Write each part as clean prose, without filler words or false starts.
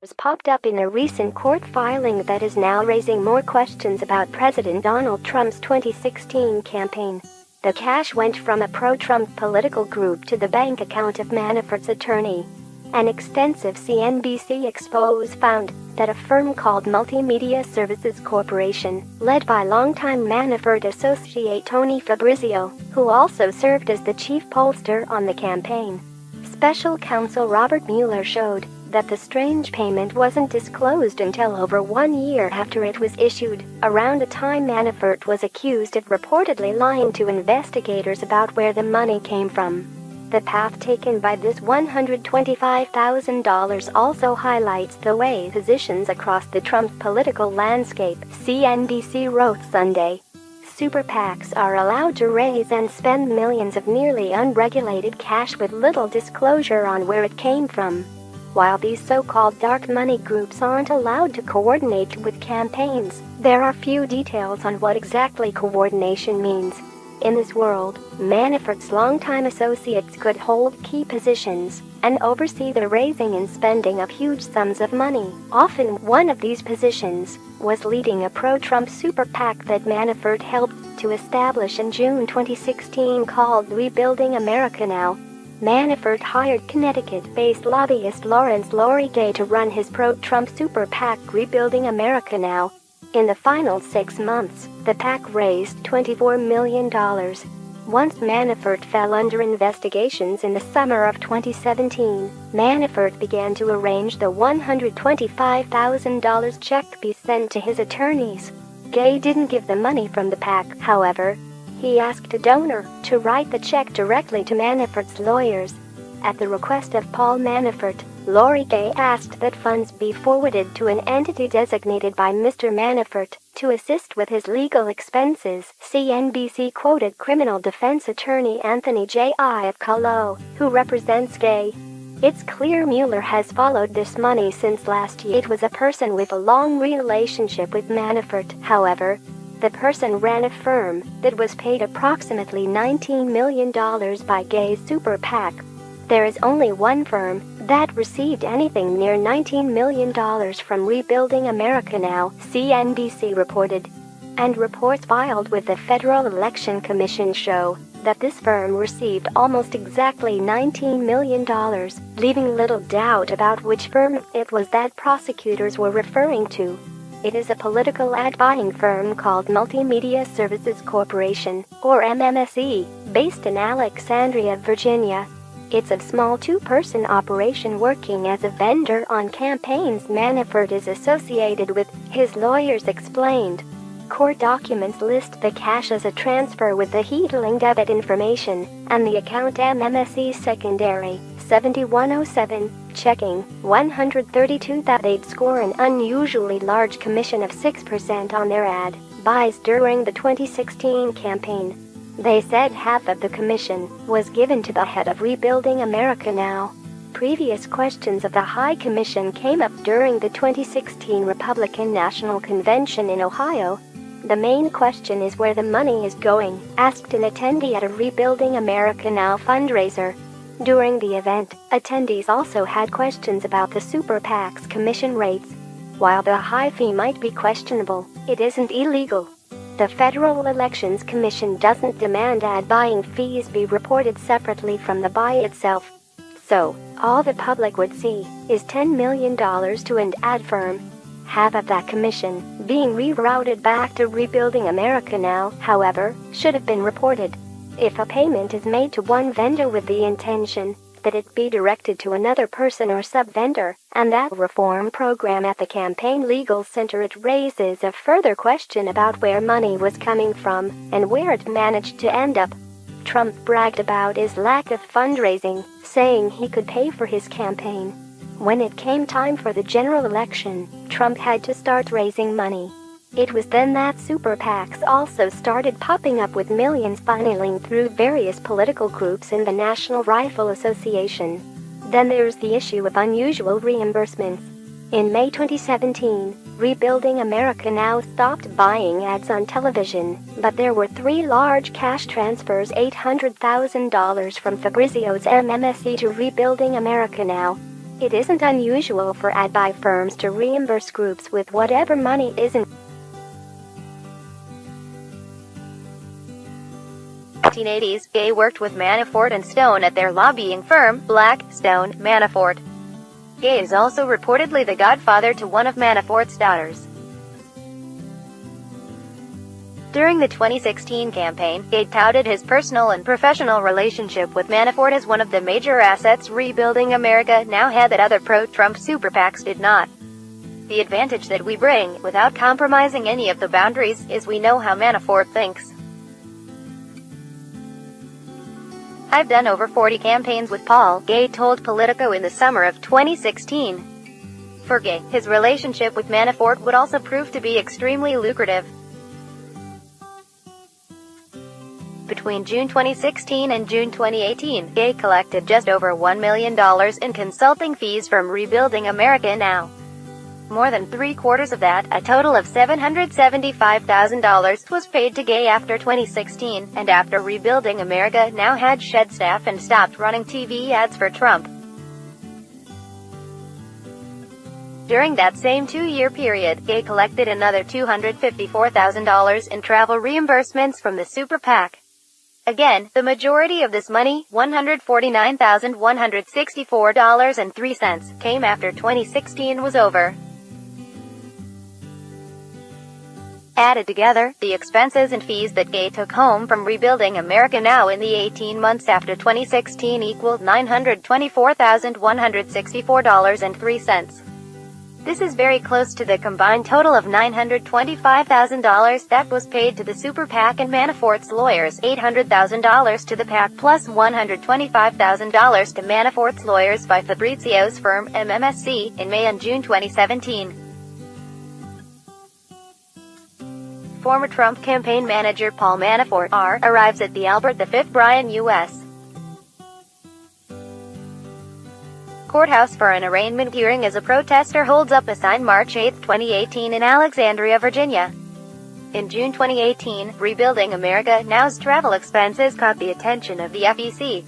has popped up in a recent court filing that is now raising more questions about President Donald Trump's 2016 campaign. The cash went from a pro-Trump political group to the bank account of Manafort's attorney. An extensive CNBC expose found that a firm called Multimedia Services Corporation, led by longtime Manafort associate Tony Fabrizio, who also served as the chief pollster on the campaign. Special counsel Robert Mueller showed that the strange payment wasn't disclosed until over 1 year after it was issued, around the time Manafort was accused of reportedly lying to investigators about where the money came from. The path taken by this $125,000 also highlights the way positions across the Trump political landscape, CNBC wrote Sunday. Super PACs are allowed to raise and spend millions of nearly unregulated cash with little disclosure on where it came from. While these so-called dark money groups aren't allowed to coordinate with campaigns, there are few details on what exactly coordination means. In this world, Manafort's longtime associates could hold key positions and oversee the raising and spending of huge sums of money. Often one of these positions was leading a pro-Trump super PAC that Manafort helped to establish in June 2016 called Rebuilding America Now. Manafort hired Connecticut-based lobbyist Lawrence "Lori" Gay to run his pro-Trump super PAC Rebuilding America Now. In the final 6 months, the PAC raised $24 million. Once Manafort fell under investigations in the summer of 2017, Manafort began to arrange the $125,000 check be sent to his attorneys. Gay didn't give the money from the PAC, however. He asked a donor to write the check directly to Manafort's lawyers. At the request of Paul Manafort, Lori Gay asked that funds be forwarded to an entity designated by Mr. Manafort to assist with his legal expenses. CNBC quoted criminal defense attorney Anthony J. Iacolo, who represents Gay. It's clear Mueller has followed this money since last year. It was a person with a long relationship with Manafort, however. The person ran a firm that was paid approximately $19 million by Gay's super PAC. There is only one firm that received anything near $19 million from Rebuilding America Now, CNBC reported. And reports filed with the Federal Election Commission show that this firm received almost exactly $19 million, leaving little doubt about which firm it was that prosecutors were referring to. It is a political ad buying firm called Multimedia Services Corporation, or MMSE, based in Alexandria, Virginia. It's a small two-person operation working as a vendor on campaigns Manafort is associated with, his lawyers explained. Court documents list the cash as a transfer with the Heedling debit information, and the account MMSE secondary, 7107, checking, 132 that they'd score an unusually large commission of 6% on their ad buys during the 2016 campaign. They said half of the commission was given to the head of Rebuilding America Now. Previous questions of the High Commission came up during the 2016 Republican National Convention in Ohio. The main question is where the money is going, asked an attendee at a Rebuilding America Now fundraiser. During the event, attendees also had questions about the super PAC's commission rates. While the high fee might be questionable, it isn't illegal. The Federal Elections Commission doesn't demand ad buying fees be reported separately from the buy itself. So, all the public would see is $10 million to an ad firm. Half of that commission, being rerouted back to Rebuilding America Now, however, should have been reported. If a payment is made to one vendor with the intention that it be directed to another person or sub-vendor, and that reform program at the Campaign Legal Center, it raises a further question about where money was coming from and where it managed to end up. Trump bragged about his lack of fundraising, saying he could pay for his campaign. When it came time for the general election, Trump had to start raising money. It was then that super PACs also started popping up with millions funneling through various political groups in the National Rifle Association. Then there's the issue of unusual reimbursements. In May 2017, Rebuilding America Now stopped buying ads on television, but there were 3 large cash transfers: $800,000 from Fabrizio's MMSE to Rebuilding America Now. It isn't unusual for ad buy firms to reimburse groups with whatever money isn't. 1980s, Gay worked with Manafort and Stone at their lobbying firm, Black, Stone, Manafort. Gay is also reportedly the godfather to one of Manafort's daughters. During the 2016 campaign, Gay touted his personal and professional relationship with Manafort as one of the major assets Rebuilding America now had that other pro-Trump super PACs did not. The advantage that we bring, without compromising any of the boundaries, is we know how Manafort thinks. I've done over 40 campaigns with Paul, Gay told Politico in the summer of 2016. For Gay, his relationship with Manafort would also prove to be extremely lucrative. Between June 2016 and June 2018, Gay collected just over $1 million in consulting fees from Rebuilding America Now. More than three-quarters of that, a total of $775,000, was paid to Gay after 2016, and after Rebuilding America Now had shed staff and stopped running TV ads for Trump. During that same two-year period, Gay collected another $254,000 in travel reimbursements from the super PAC. Again, the majority of this money, $149,164.03, came after 2016 was over. Added together, the expenses and fees that Gay took home from Rebuilding America Now in the 18 months after 2016 equaled $924,164.03. This is very close to the combined total of $925,000 that was paid to the super PAC and Manafort's lawyers, $800,000 to the PAC plus $125,000 to Manafort's lawyers by Fabrizio's firm, MMSC, in May and June 2017. Former Trump campaign manager Paul Manafort, R., arrives at the Albert V. Bryan, U.S. courthouse for an arraignment hearing as a protester holds up a sign March 8, 2018 in Alexandria, Virginia. In June 2018, Rebuilding America Now's travel expenses caught the attention of the FEC.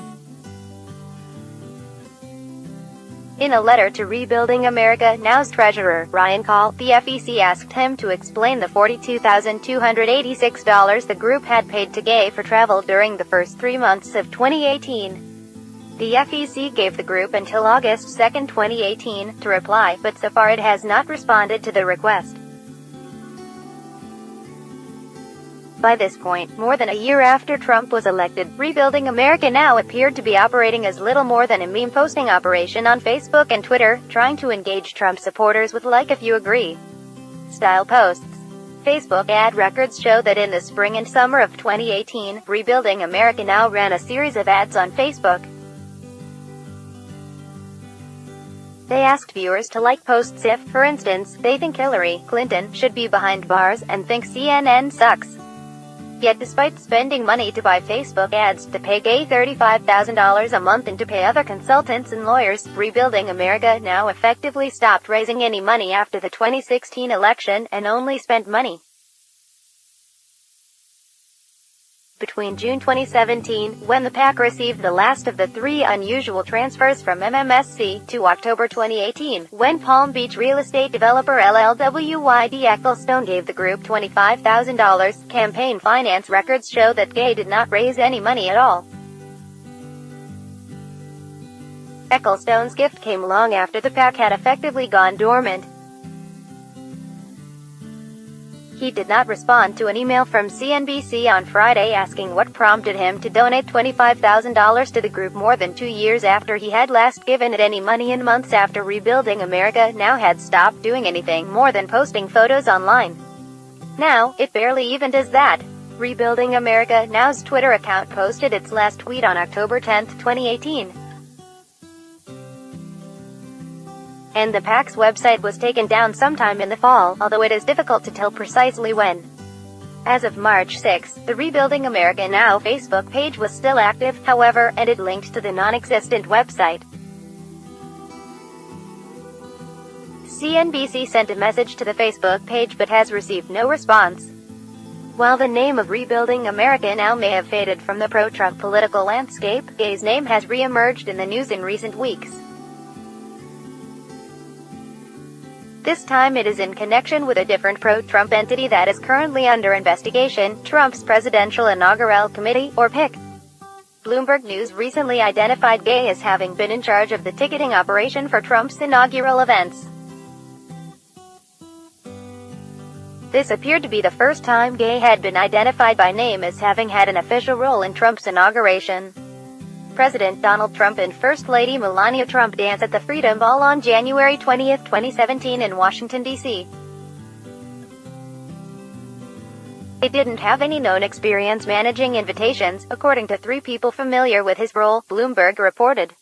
In a letter to Rebuilding America Now's treasurer, Ryan Call, the FEC asked him to explain the $42,286 the group had paid to Gay for travel during the first 3 months of 2018. The FEC gave the group until August 2, 2018, to reply, but so far it has not responded to the request. By this point, more than a year after Trump was elected, Rebuilding America Now appeared to be operating as little more than a meme posting operation on Facebook and Twitter, trying to engage Trump supporters with "like if you agree" style posts. Facebook ad records show that in the spring and summer of 2018, Rebuilding America Now ran a series of ads on Facebook. They asked viewers to like posts if, for instance, they think Hillary Clinton should be behind bars and think CNN sucks. Yet despite spending money to buy Facebook ads, to pay Gay $35,000 a month and to pay other consultants and lawyers, Rebuilding America Now effectively stopped raising any money after the 2016 election and only spent money. Between June 2017, when the PAC received the last of the 3 unusual transfers from MMSC, to October 2018, when Palm Beach real estate developer LLWYD Ecclestone gave the group $25,000, campaign finance records show that Gay did not raise any money at all. Ecclestone's gift came long after the PAC had effectively gone dormant. He did not respond to an email from CNBC on Friday asking what prompted him to donate $25,000 to the group more than 2 years after he had last given it any money, and months after Rebuilding America Now had stopped doing anything more than posting photos online. Now, it barely even does that. Rebuilding America Now's Twitter account posted its last tweet on October 10, 2018. And the PAC's website was taken down sometime in the fall, although it is difficult to tell precisely when. As of March 6, the Rebuilding America Now Facebook page was still active, however, and it linked to the non-existent website. CNBC sent a message to the Facebook page but has received no response. While the name of Rebuilding America Now may have faded from the pro-Trump political landscape, Gay's name has re-emerged in the news in recent weeks. This time it is in connection with a different pro-Trump entity that is currently under investigation, Trump's Presidential Inaugural Committee, or PIC. Bloomberg News recently identified Gay as having been in charge of the ticketing operation for Trump's inaugural events. This appeared to be the first time Gay had been identified by name as having had an official role in Trump's inauguration. President Donald Trump and First Lady Melania Trump danced at the Freedom Ball on January 20, 2017 in Washington, D.C. They didn't have any known experience managing invitations, according to 3 people familiar with his role, Bloomberg reported.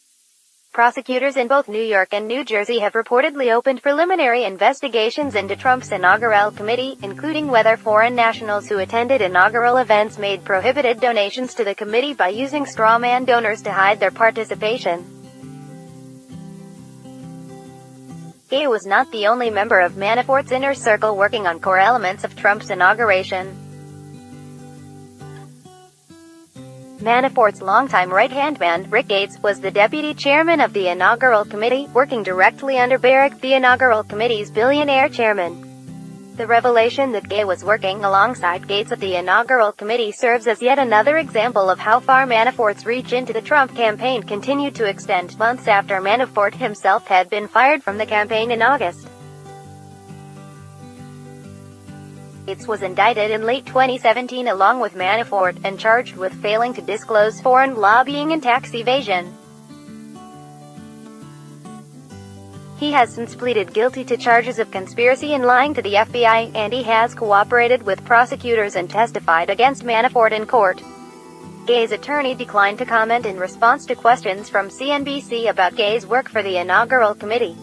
Prosecutors in both New York and New Jersey have reportedly opened preliminary investigations into Trump's inaugural committee, including whether foreign nationals who attended inaugural events made prohibited donations to the committee by using strawman donors to hide their participation. Gay was not the only member of Manafort's inner circle working on core elements of Trump's inauguration. Manafort's longtime right-hand man, Rick Gates, was the deputy chairman of the Inaugural Committee, working directly under Barrack, the Inaugural Committee's billionaire chairman. The revelation that Gay was working alongside Gates at the Inaugural Committee serves as yet another example of how far Manafort's reach into the Trump campaign continued to extend, months after Manafort himself had been fired from the campaign in August. Gates was indicted in late 2017 along with Manafort, and charged with failing to disclose foreign lobbying and tax evasion. He has since pleaded guilty to charges of conspiracy and lying to the FBI, and he has cooperated with prosecutors and testified against Manafort in court. Gay's attorney declined to comment in response to questions from CNBC about Gay's work for the Inaugural Committee.